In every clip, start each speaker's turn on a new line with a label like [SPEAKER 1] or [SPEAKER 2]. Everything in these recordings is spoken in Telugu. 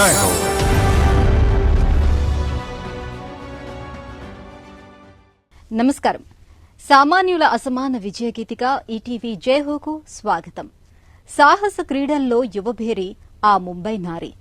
[SPEAKER 1] జై హో.
[SPEAKER 2] నమస్కారం. సామాన్యుల అసమాన విజయగీతిగా ఈటీవీ జైహోకు స్వాగతం. సాహస క్రీడల్లో యువభేరి ఆ ముంబై నారి.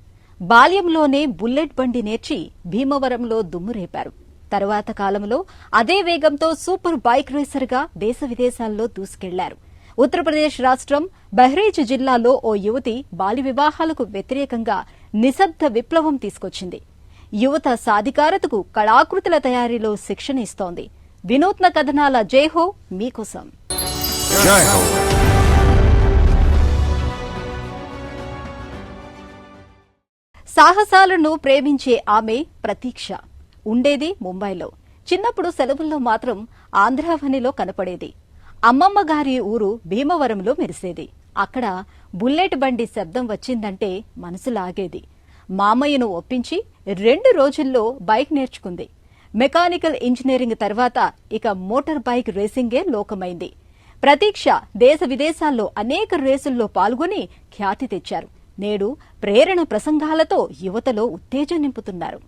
[SPEAKER 2] బాల్యంలోనే బుల్లెట్ బండి నేర్చి భీమవరంలో దుమ్మురేపారు. తరువాత కాలంలో అదే వేగంతో సూపర్ బైక్ రేసర్గా దేశ విదేశాల్లో దూసుకెళ్లారు. ఉత్తరప్రదేశ్ రాష్ట్రం బహ్రైచ్ జిల్లాలో ఓ యువతి బాల్య వివాహాలకు వ్యతిరేకంగా నిశ్శబ్ద విప్లవం తీసుకొచ్చింది. యువత సాధికారతకు కళాకృతుల తయారీలో శిక్షణ ఇస్తోంది. వినూత్న కథనాల జైహో మీకోసం.
[SPEAKER 1] జై హో.
[SPEAKER 2] సాహసాలను ప్రేమించే ఆమె ప్రతీక్ష ఉండేది ముంబైలో. చిన్నప్పుడు సెలవుల్లో మాత్రం ఆంధ్రావనిలో కనపడేది. అమ్మమ్మ గారి ఊరు భీమవరంలో మెరిసేది. అక్కడ బుల్లెట్ బండి శబ్దం వచ్చిందంటే మనసు లాగేది. మామయ్యను ఒప్పించి 2 రోజుల్లో బైక్ నేర్చుకుంది. మెకానికల్ ఇంజనీరింగ్ తర్వాత ఇక మోటార్ బైక్ రేసింగే లోకమైంది. ప్రతీక్ష దేశ విదేశాల్లో అనేక రేసుల్లో పాల్గొని ఖ్యాతి తెచ్చారు. నేడు ప్రేరణ ప్రసంగాలతో యువతలో ఉత్తేజం నింపుతున్నారు.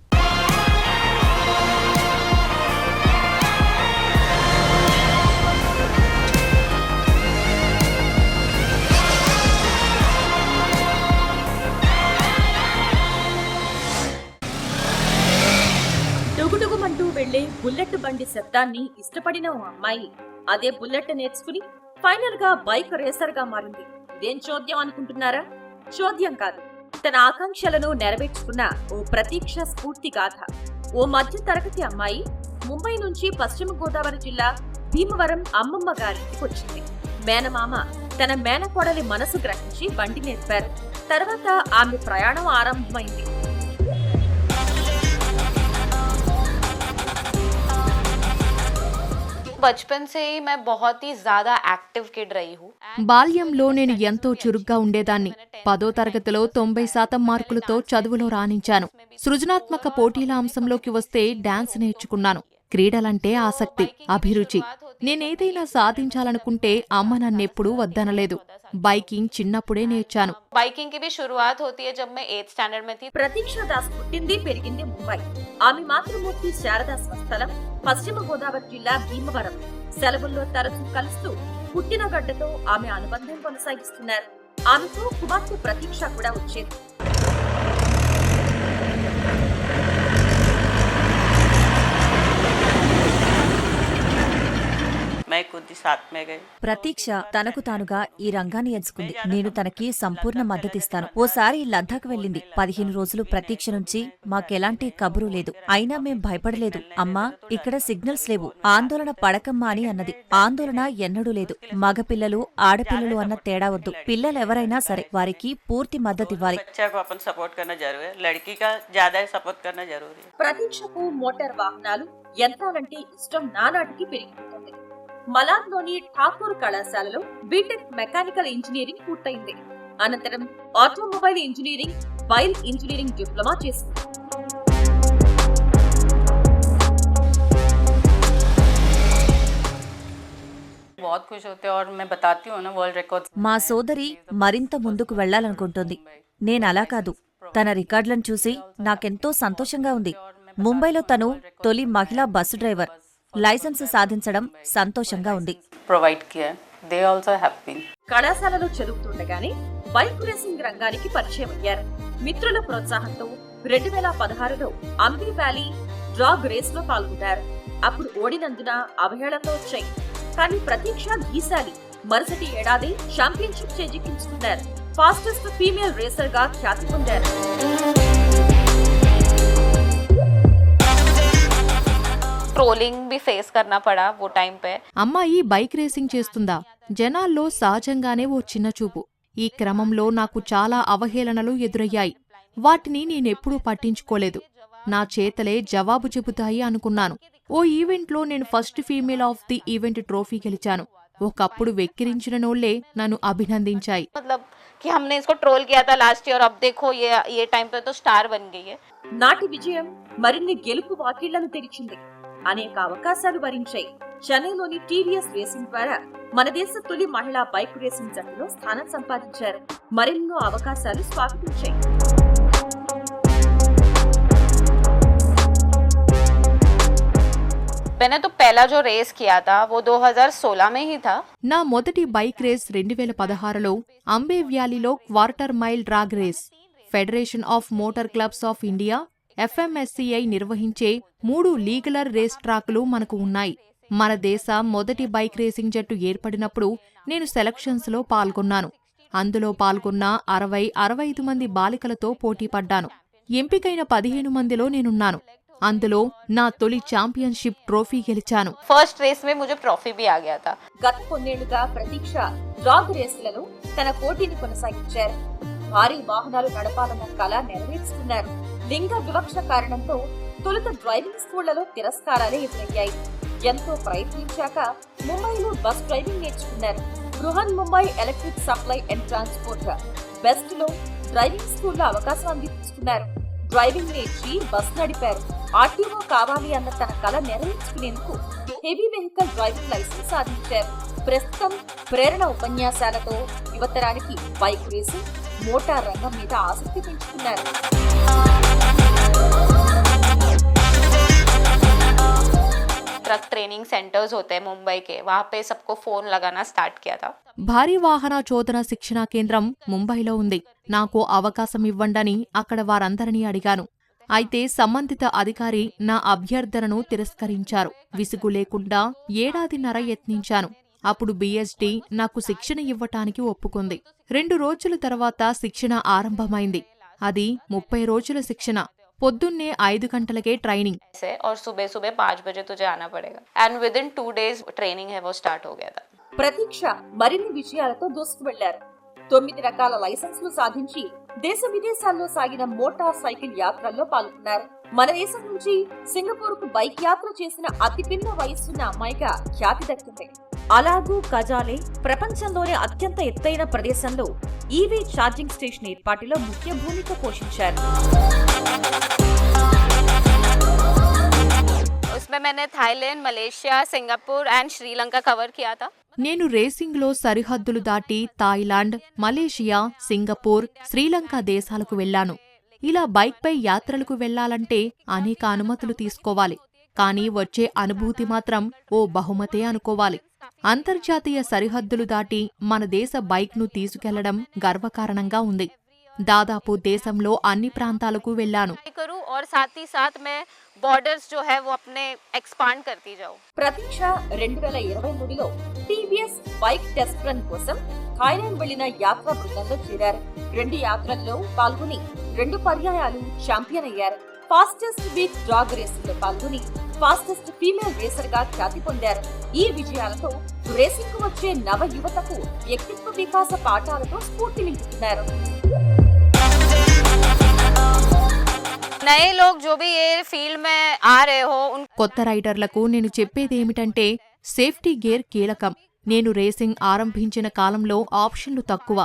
[SPEAKER 3] డుగుడుగుమంటూ వెళ్లే బుల్లెట్ బండి శబ్దాన్ని ఇష్టపడిన ఓ అమ్మాయి అదే బుల్లెట్ నేర్చుకుని ఫైనల్ గా బైక్ రేసర్ గా మారింది. ఇదేం చోద్యం అనుకుంటున్నారా? చోద్యం కాదు, తన ఆకాంక్షలను నెరవేర్చుకున్న ఓ ప్రతీక్ష స్ఫూర్తి గాథ. ఓ మధ్య తరగతి అమ్మాయి ముంబై నుంచి పశ్చిమ గోదావరి జిల్లా భీమవరం అమ్మమ్మ గారింటికి వచ్చింది. మేనమామ తన మేనకోడలి మనసు గ్రహించి బండి నేర్పారు. తర్వాత ఆమె ప్రయాణం ఆరంభమైంది.
[SPEAKER 4] బచ్పన్ సే मैं बहुत ही ज्यादा एक्टिव किड रही हूँ.
[SPEAKER 5] బాల్యంలో నేను ఎంతో చురుగ్గా ఉండేదాన్ని. 10వ తరగతిలో 90% మార్కులతో చదువులో రాణించాను. సృజనాత్మక పోటీల అంశంలోకి వస్తే డాన్స్ నేర్చుకున్నాను. క్రీడలంటే ఆసక్తి, అభిరుచి. నేనేదైనా సాధించాలనుకుంటే అమ్మ నన్నెప్పుడూ వద్దనలేదు. బైకింగ్ చిన్నప్పుడే నేర్చాను.
[SPEAKER 4] बाइकिंग की भी शुरुआत होती है जब मैं 8th स्टैंडर्ड में थी.
[SPEAKER 3] ప్రతీక్ష దాస్ పుట్టింది పెరిగింది ముంబై. ఆమె మాతృమూర్తి శారదా స్వస్థలం పశ్చిమ గోదావరి జిల్లా భీమవరం. సెలవుల్లో తరచూ కలుస్తూ పుట్టిన గడ్డతో ఆమె అనుబంధం కొనసాగిస్తున్నారు. ఆమెతో కుమార్తె ప్రతీక్ష కూడా వచ్చేది.
[SPEAKER 6] ప్రతీక్ష తనకు తానుగా ఈ రంగాన్ని ఎంచుకుంది. నేను తనకి సంపూర్ణ మద్దతిస్తాను. ఓసారి లద్దాఖ్ వెళ్ళింది. 15 రోజులు ప్రతీక్ష నుంచి మాకెలాంటి కబురు లేదు. అయినా మేం భయపడలేదు. అమ్మా, ఇక్కడ సిగ్నల్స్ లేవు, ఆందోళన పడకమ్మా అని అన్నది. ఆందోళన ఎన్నడూ లేదు. మగపిల్లలు ఆడపిల్లలు అన్న తేడా వద్దు. పిల్లలెవరైనా సరే వారికి పూర్తి మద్దతివ్వాలి.
[SPEAKER 3] ప్రతీక్షకు మోటార్ వాహనాలు, యంత్రాలంటే ఇష్టం నానాటికి పెరిగిపోతుంది. మలాడ్లోని ఠాకూర్ కళాశాలలో బీటెక్ మెకానికల్ ఇంజనీరింగ్ పూర్తయింది. అనంతరం automobile engineering, while engineering diploma చేసింది.
[SPEAKER 6] మా సోదరి మరింత ముందుకు వెళ్లాలనుకుంటోంది. నేనలా కాదు. తన రికార్డులను చూసి నాకెంతో సంతోషంగా ఉంది. ముంబైలో తను తొలి మహిళా బస్సు డ్రైవర్. లైసెన్స్ సాధించడం సంతోషంగా ఉంది.
[SPEAKER 3] కళాశాలలో చదువుతుండగానే బైక్ రేసింగ్ రంగానికి పరిచయం అయ్యారు. మిత్రుల ప్రోత్సాహంతో 2016లో అంబీ వ్యాలీ డ్రాగ్ రేస్ లో పాల్గొన్నారు. అప్పుడు ఓడినందున అవహేళనలో వచ్చాయి. కానీ ప్రతీక్ష గీశాలి. మరుసటి ఏడాది ఛాంపియన్షిప్ చేజిక్కించుకున్నారు. ఫాస్టెస్ట్ ఫీమేల్ రేసర్ గా ఖ్యాతి పొందారు.
[SPEAKER 4] ट्रोलिंग भी फेस करना पड़ा वो टाइम पे.
[SPEAKER 5] అమ్మాయి బైక్ రేసింగ్ చేస్తుందా? జనాల్లో సహజంగానే ఓ చిన్న చూపు. ఈ క్రమంలో నాకు చాలా అవహేళనలు ఎదురయ్యాయి. వాటిని నేనెప్పుడూ పట్టించుకోలేదు. నా చేతలే జవాబు చెబుతాయి అనుకున్నాను. ఓ ఈవెంట్లో నేను first female of the event trophy గెలిచాను. ఒకప్పుడు వెక్కిరించిన నోళ్లే నన్ను అభినందించాయి.
[SPEAKER 4] कि हमने इसको ट्रोल किया था लास्ट ईयर, अब देखो ये टाइम पे तो स्टार बन गई है.
[SPEAKER 3] నాటి విజయం మరిన్ని గెలుపు వాకిళ్లను తెరిచింది. అనేక అవకాశాలు వరించాయి. చెన్నైలోని టీవీఎస్ రేసింగ్ ద్వారా మన దేశ తొలి మహిళా బైక్ రేసింగ్ జట్టులో స్థానం సంపాదించారు. మరెన్నో అవకాశాలు స్వాగతించాయి.
[SPEAKER 4] मैंने तो पहला जो रेस किया था वो 2016 में ही था।
[SPEAKER 5] నా మొదటి బైక్ రేస్ 2016లో అంబే వ్యాలీలో quarter mile drag race. Federation of motor clubs of India FMSCI నిర్వహించే 3 లీగలర్ రేస్ ట్రాక్లు మనకు ఉన్నాయి. మన దేశ మొదటి బైక్ రేసింగ్ జట్టు ఏర్పడినప్పుడు నేను సెలక్షన్స్లో పాల్గొన్నాను. అందులో పాల్గొన్న 60-65 మంది బాలికలతో పోటీపడ్డాను. ఎంపికైన 15 మందిలో నేనున్నాను. అందులో నా తొలి ఛాంపియన్షిప్ ట్రోఫీ గెలిచాను.
[SPEAKER 4] ఫస్ట్ రేస్ में मुझे ट्रॉफी भी आ गया था।
[SPEAKER 3] గత కొన్నేళ్లుగా ప్రతీక్ష డ్రాగ్ రేసులను తన పోటీని కొనసాగించారు. భారీ వాహనాలు నడపాలన్న కళ నెరవేర్చుకున్నారు. లింగ వివక్ష కారణంతో తొలుత డ్రైవింగ్ స్కూళ్లలో తిరస్కారాలే ఎదురయ్యాయి. ఎంతో ప్రయత్నించాక ముంబైలో బస్ డ్రైవింగ్ నేర్చుకున్నారు. Brihan Mumbai electric supply and transport best లో డ్రైవింగ్ స్కూల్లో అవకాశం అందించుకున్నారు. డ్రైవింగ్ నేర్చి బస్ నడిపారు. ఆర్టీఓ కావాలి అన్న తన కళ నెరవేర్చుకునేందుకు హెవీ వెహికల్ డ్రైవింగ్ లైసెన్స్ సాధించారు. ప్రస్తుతం ప్రేరణ ఉపన్యాసాలతో యువతరానికి బైక్ రేసింగ్, మోటార్ రంగం మీద ఆసక్తి పెంచుకున్నారు.
[SPEAKER 4] ट्रक ट्रेनिंग सेंटर्स होते हैं मुंबई के, वहाँ पे सबको फोन लगाना स्टार्ट किया था।
[SPEAKER 5] భారీ వాహన చోదన శిక్షణా కేంద్రం ముంబైలో ఉంది. నాకు అవకాశం ఇవ్వండని అక్కడ వారందరినీ అడిగాను. అయితే సంబంధిత అధికారి నా అభ్యర్థనను తిరస్కరించారు. విసుగు లేకుండా 1.5 ఏళ్లు యత్నించాను. అప్పుడు BSD నాకు శిక్షణ ఇవ్వటానికి ఒప్పుకుంది. 2 రోజుల తర్వాత శిక్షణ ఆరంభమైంది. అది 30 రోజుల శిక్షణ. పొద్దున్నే 5 గంటలకే ట్రైనింగ్
[SPEAKER 4] और सुबह 5 बजे तुझे आना पड़ेगा and with in 2 days training है वो स्टार्ट हो गया था।
[SPEAKER 3] ప్రతీక్ష మరిన్ని విజయాలతో దూసుకు వెళ్లారు. 9 రకాల లైసెన్సులు సాధించి దేశ విదేశాల్లో సాగిన మోటార్ సైకిల్ యాత్రల్లో పాల్గొన్నారు. మన దేశం నుంచి సింగపూర్ కు బైక్ యాత్ర చేసిన అతి పిన్న వయస్సున్న అమ్మాయిగా ఖ్యాతి దక్కింది. అలాగూ కజాలే ప్రపంచంలోనే అత్యంత ఎత్తైన ప్రదేశంలో ఈవీ ఛార్జింగ్ స్టేషన్ ఏర్పాటులో ముఖ్య భూమిక పోషించారు.
[SPEAKER 4] उसमें मैंने Thailand, Malaysia, Singapore and Sri Lanka cover किया था।
[SPEAKER 5] నేను రేసింగ్లో సరిహద్దులు దాటి థాయిలాండ్, మలేషియా, సింగపూర్, శ్రీలంక దేశాలకు వెళ్లాను. ఇలా బైక్పై యాత్రలకు వెళ్లాలంటే అనేక అనుమతులు తీసుకోవాలి. కానీ వచ్చే అనుభూతి మాత్రం ఓ బహుమతే అనుకోవాలి. అంతర్జాతీయ సరిహద్దులు దాటి మన దేశ బైక్ను తీసుకెళ్లడం గర్వకారణంగా ఉంది. దాదాపు దేశంలో అన్ని ప్రాంతాలకు వెళ్లాను.
[SPEAKER 4] और साथ ही साथ मैं बॉर्डर्स जो है वो अपने एक्सपांड करती जाऊं।
[SPEAKER 3] ప్రతీక్ష 2023లో TVS బైక్ టెస్ట్ రన్ కోసం థాయిలాండ్ వెళ్లిన యాత్రా బృందంలో చేరారు. 2 యాత్రల్లో పాల్గొని 2 పర్యాయాలు ఛాంపియన్ అయ్యారు. ఫాస్టెస్ట్ వీక్ డ్రాగ్ రేసులో పాల్గొని ఫాస్టెస్ట్ ఫీమేల్ రేసర్ గా ఖ్యాతి పొందారు. ఈ విజయాలతో రేసింగ్ కు వచ్చే నవ యువతకు వ్యక్తిత్వ వికాస పాఠాలతో స్ఫూర్తి నింపుతున్నారు.
[SPEAKER 4] नए लोग जो भी ये फील्ड में आ रहे हो
[SPEAKER 5] కొత్త రైడర్లకు నేను చెప్పేదేమిటంటే సేఫ్టీ గేర్ కీలకం. నేను రేసింగ్ ఆరంభించిన కాలంలో ఆప్షన్లు తక్కువ.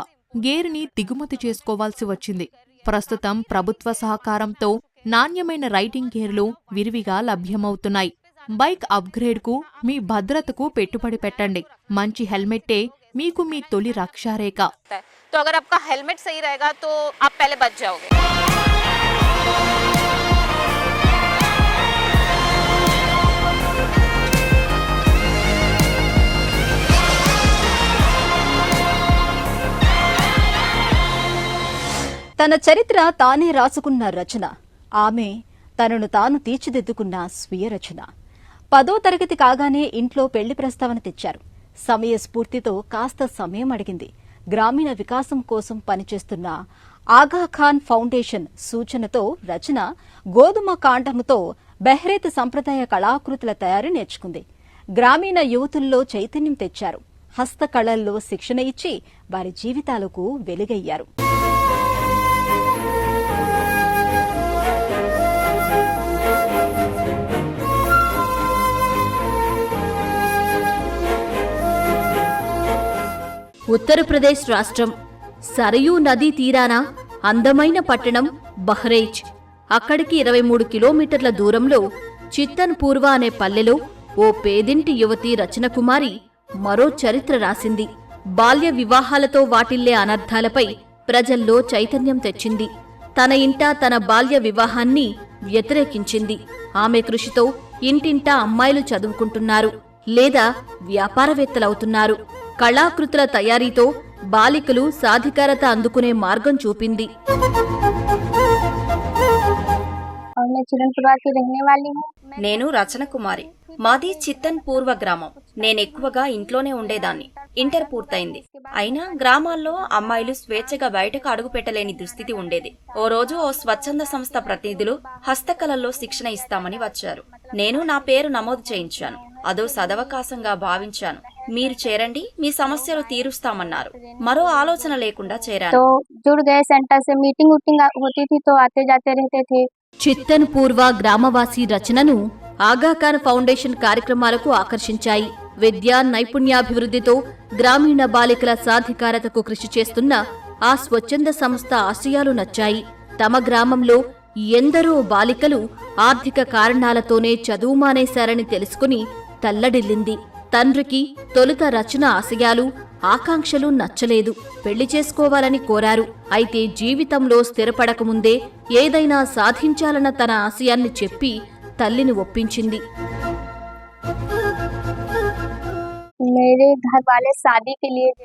[SPEAKER 5] గేర్ని దిగుమతి చేసుకోవాల్సి వచ్చింది. ప్రస్తుతం ప్రభుత్వ సహకారంతో నాణ్యమైన రైడింగ్ గేర్లు విరివిగా లభ్యమవుతున్నాయి. బైక్ అప్గ్రేడ్కు, మీ భద్రతకు పెట్టుబడి పెట్టండి. మంచి హెల్మెట్టే మీకు మీ తొలి రక్షారేఖ.
[SPEAKER 4] तो अगर आपका हेलमेट सही रहेगा तो आप पहले बच जाओगे।
[SPEAKER 2] తన చరిత్ర తానే రాసుకున్న రచన. ఆమె తనను తాను తీర్చిదిద్దుకున్న స్వీయ రచన. 10వ తరగతి కాగానే ఇంట్లో పెళ్లి ప్రస్తావన తెచ్చారు. సమయ స్ఫూర్తితో కాస్త సమయం అడిగింది. గ్రామీణ వికాసం కోసం పనిచేస్తున్న ఆగాఖాన్ ఫౌండేషన్ సూచనతో రచన గోధుమ కాండముతో బెహ్రేత్ సంప్రదాయ కళాకృతుల తయారీ నేర్చుకుంది. గ్రామీణ యువతుల్లో చైతన్యం తెచ్చారు. హస్తకళల్లో శిక్షణ ఇచ్చి వారి జీవితాలకు వెలుగయ్యారు.
[SPEAKER 1] ఉత్తరప్రదేశ్ రాష్ట్రం సరయూ నదీ తీరాన అందమైన పట్టణం బహ్రైచ్. అక్కడికి 23 కిలోమీటర్ల దూరంలో చిత్తన్ పూర్వ అనే పల్లెలో ఓ పేదింటి యువతి రచనకుమారి మరో చరిత్ర రాసింది. బాల్య వివాహాలతో వాటిల్లే అనర్థాలపై ప్రజల్లో చైతన్యం తెచ్చింది. తన ఇంట తన బాల్య వివాహాన్ని వ్యతిరేకించింది. ఆమె కృషితో ఇంటింటా అమ్మాయిలు చదువుకుంటున్నారు లేదా వ్యాపారవేత్తలవుతున్నారు. కళాకృతుల తయారీతో బాలికలు సాధికారత అందుకునే మార్గం చూపింది.
[SPEAKER 7] నేను రచన కుమారి. మాది చిత్తన్ పూర్వ గ్రామం. నేనెక్కువగా ఇంట్లోనే ఉండేదాన్ని. ఇంటర్ పూర్తయింది. అయినా గ్రామాల్లో అమ్మాయిలు స్వేచ్ఛగా బయటకు అడుగు పెట్టలేని దుస్థితి ఉండేది. ఓ రోజు ఓ స్వచ్ఛంద సంస్థ ప్రతినిధులు హస్తకళల్లో శిక్షణ ఇస్తామని వచ్చారు. నేను నా పేరు నమోదు చేయించాను. అదో సదవకాశంగా భావించాను. మీరు చేరండి, మీ సమస్యలు తీరుస్తామన్నారు. మరో ఆలోచన లేకుండా చేరాను.
[SPEAKER 1] చిత్తన్ పూర్వ గ్రామవాసి రచనను ఆగాఖాన్ ఫౌండేషన్ కార్యక్రమాలకు ఆకర్షించాయి. విద్యా నైపుణ్యాభివృద్ధితో గ్రామీణ బాలికల సాధికారతకు కృషి చేస్తున్న ఆ స్వచ్ఛంద సంస్థ ఆశయాలు నచ్చాయి. తమ గ్రామంలో ఎందరో బాలికలు ఆర్థిక కారణాలతోనే చదువు మానేశారని తెలుసుకుని తల్లడిల్లింది. తండ్రికి తొలుత రచన ఆశయాలు, ఆకాంక్షలు నచ్చలేదు. పెళ్లి చేసుకోవాలని కోరారు. అయితే జీవితంలో స్థిరపడకముందే ఏదైనా సాధించాలన్న తన ఆశయాన్ని చెప్పి తల్లిని ఒప్పించింది.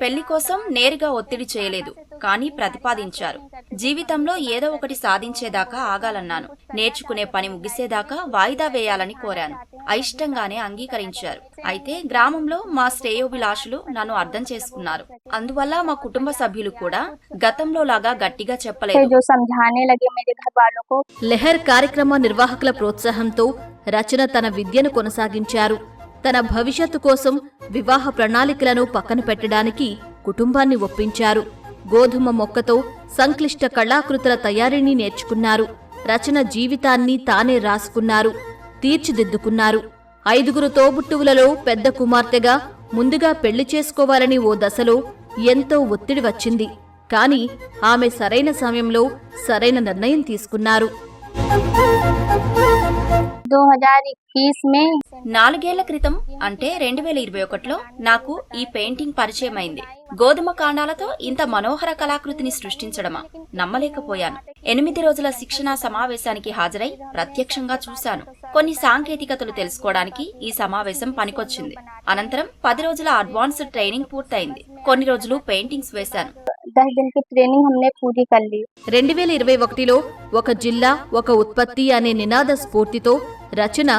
[SPEAKER 7] పెళ్లి కోసం నేరుగా ఒత్తిడి చేయలేదు, కానీ ప్రతిపాదించారు. జీవితంలో ఏదో ఒకటి సాధించేదాకా ఆగాలన్నాను. నేర్చుకునే పని ముగిసేదాకా వాయిదా వేయాలని కోరాను. అయిష్టంగానే అంగీకరించారు. అయితే గ్రామంలో మా శ్రేయోభిలాషులు నన్ను అర్థం చేసుకున్నారు. అందువల్ల మా కుటుంబ సభ్యులు కూడా గతంలో లాగా గట్టిగా చెప్పలేదు.
[SPEAKER 1] లెహర్ కార్యక్రమ నిర్వాహకుల ప్రోత్సాహంతో రచన తన విద్యను కొనసాగించారు. తన భవిష్యత్తు కోసం వివాహ ప్రణాళికలను పక్కన పెట్టడానికి కుటుంబాన్ని ఒప్పించారు. గోధుమ మొక్కతో సంక్లిష్ట కళాకృతుల తయారీని నేర్చుకున్నారు. రచన జీవితాన్ని తానే రాసుకున్నారు, తీర్చిదిద్దుకున్నారు. 5 తోబుట్టువులలో పెద్ద కుమార్తెగా ముందుగా పెళ్లి చేసుకోవాలని ఓ దశలో ఎంతో ఒత్తిడి వచ్చింది. కాని ఆమె సరైన సమయంలో సరైన నిర్ణయం తీసుకున్నారు.
[SPEAKER 7] 4 క్రితం అంటే 2021లో నాకు ఈ పెయింటింగ్ పరిచయమైంది. గోధుమ కాండాలతో ఇంత మనోహర కళాకృతిని సృష్టించడమా? నమ్మలేకపోయాను. 8 రోజుల శిక్షణా సమావేశానికి హాజరై ప్రత్యక్షంగా చూశాను. కొన్ని సాంకేతికతలు తెలుసుకోవడానికి ఈ సమావేశం పనికొచ్చింది. అనంతరం 10 రోజుల అడ్వాన్స్డ్ ట్రైనింగ్ పూర్తయింది. కొన్ని రోజులు పెయింటింగ్స్ వేశాను.
[SPEAKER 1] 2021లో ఒక జిల్లా ఒక ఉత్పత్తి అనే నినాద స్ఫూర్తితో రచన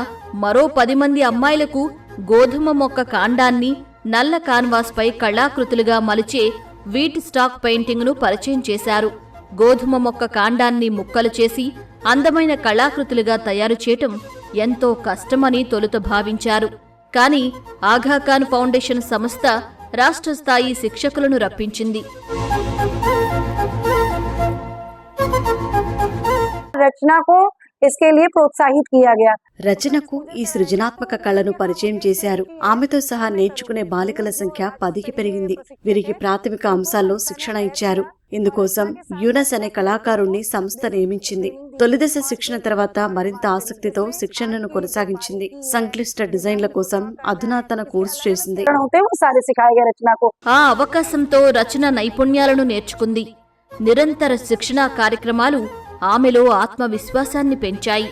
[SPEAKER 1] మరో 10 మంది అమ్మాయిలకు గోధుమ మొక్క కాండాన్ని నల్ల కాన్వాస్పై కళాకృతులుగా మలిచే వీట్ స్టాక్ పెయింటింగ్ను పరిచయం చేశారు. గోధుమ మొక్క కాండాన్ని ముక్కలు చేసి అందమైన కళాకృతులుగా తయారు చేయటం ఎంతో కష్టమని తొలుత భావించారు. కాని ఆగాఖాన్ ఫౌండేషన్ సంస్థ రాష్ట్ర స్థాయి శిక్షకులను రప్పించింది.
[SPEAKER 8] రచనకు इसके लिए प्रोत्साहित किया गया.
[SPEAKER 9] రచనకు ఈ సృజనాత్మక కళను పరిచయం చేశారు. ఆమెతో సహా నేర్చుకునే బాలికల సంఖ్య 10కి పెరిగింది. వీరికి ప్రాథమిక అంశాల్లో శిక్షణ ఇచ్చారు. ఇందుకోసం యూనస్ అనే కళాకారుణ్ణి సంస్థ నియమించింది. తొలిదశ శిక్షణ తర్వాత మరింత ఆసక్తితో శిక్షణను కొనసాగించింది. సంక్లిష్ట డిజైన్ల కోసం అధునాతన కోర్సు చేసింది.
[SPEAKER 1] ఆ అవకాశంతో రచన నైపుణ్యాలను నేర్చుకుంది. నిరంతర శిక్షణా కార్యక్రమాలు ఆమెలో ఆత్మవిశ్వాసాన్ని పెంచాయి.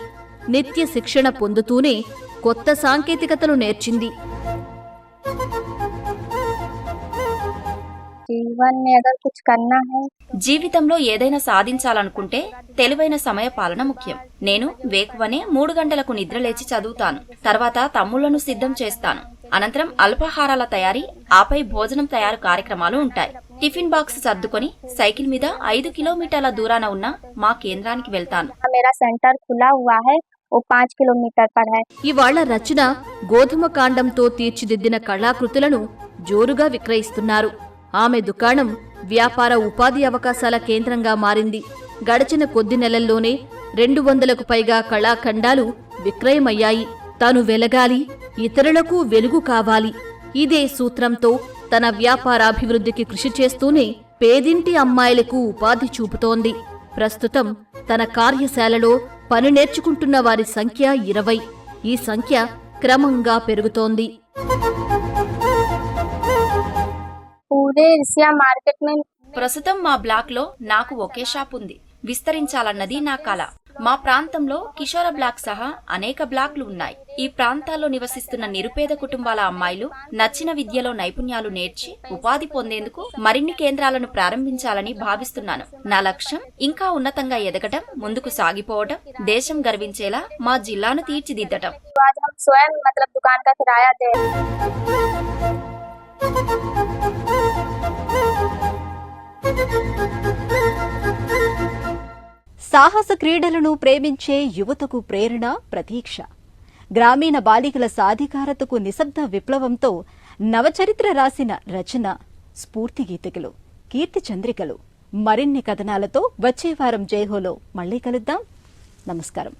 [SPEAKER 1] నిత్య శిక్షణ పొందుతూనే కొత్త సాంకేతికతలు నేర్చింది.
[SPEAKER 7] జీవితంలో ఏదైనా సాధించాలనుకుంటే తెలివైన సమయ పాలన ముఖ్యం. నేను వేకువనే 3 గంటలకు నిద్రలేచి చదువుతాను. తర్వాత తమ్ముళ్లను సిద్ధం చేస్తాను. అనంతరం అల్పాహారాల తయారీ, ఆపై భోజనం తయారు కార్యక్రమాలు ఉంటాయి. టిఫిన్ బాక్స్ సర్దుకొని సైకిల్ మీద 5 కిలోమీటర్ల దూరాన ఉన్న మా కేంద్రానికి వెళ్తాను.
[SPEAKER 1] ఇవాళ రచన గోధుమ కాండంతో తీర్చిదిద్దిన కళాకృతులను జోరుగా విక్రయిస్తున్నారు. ఆమె దుకాణం వ్యాపార ఉపాధి అవకాశాల కేంద్రంగా మారింది. గడిచిన కొద్ది నెలల్లోనే 200కు పైగా కళాఖండాలు విక్రయమయ్యాయి. తాను వెలగాలి, ఇతరులకు వెలుగు కావాలి. ఇదే సూత్రంతో తన వ్యాపారాభివృద్ధికి కృషి చేస్తూనే పేదింటి అమ్మాయిలకు ఉపాధి చూపుతోంది. ప్రస్తుతం తన కార్యశాలలో పని నేర్చుకుంటున్న వారి సంఖ్య 20. ఈ సంఖ్య క్రమంగా పెరుగుతోంది.
[SPEAKER 7] ప్రస్తుతం మా బ్లాక్ లో నాకు ఒకే షాప్ ఉంది. విస్తరించాలన్నది నా కల. మా ప్రాంతంలో కిషోర బ్లాక్ సహా అనేక బ్లాక్లు ఉన్నాయి. ఈ ప్రాంతాల్లో నివసిస్తున్న నిరుపేద కుటుంబాల అమ్మాయిలు నచ్చిన విద్యలో నైపుణ్యాలు నేర్చి ఉపాధి పొందేందుకు మరిన్ని కేంద్రాలను ప్రారంభించాలని భావిస్తున్నాను. నా లక్ష్యం ఇంకా ఉన్నతంగా ఎదగటం, ముందుకు సాగిపోవటం, దేశం గర్వించేలా మా జిల్లాను తీర్చిదిద్దటం.
[SPEAKER 8] स्वयं मतलब दुकान का किराया दे।
[SPEAKER 2] సాహస క్రీడలను ప్రేమించే యువతకు ప్రేరణ, ప్రతీక్ష. గ్రామీణ బాలికల సాధికారతకు నిశ్శబ్ద విప్లవంతో నవచరిత్ర రాసిన రచన, స్ఫూర్తి గీతికలు, కీర్తి చంద్రికలు. మరిన్ని కథనాలతో వచ్చే వారం జైహోలో మళ్లీ కలుద్దాం. నమస్కారం.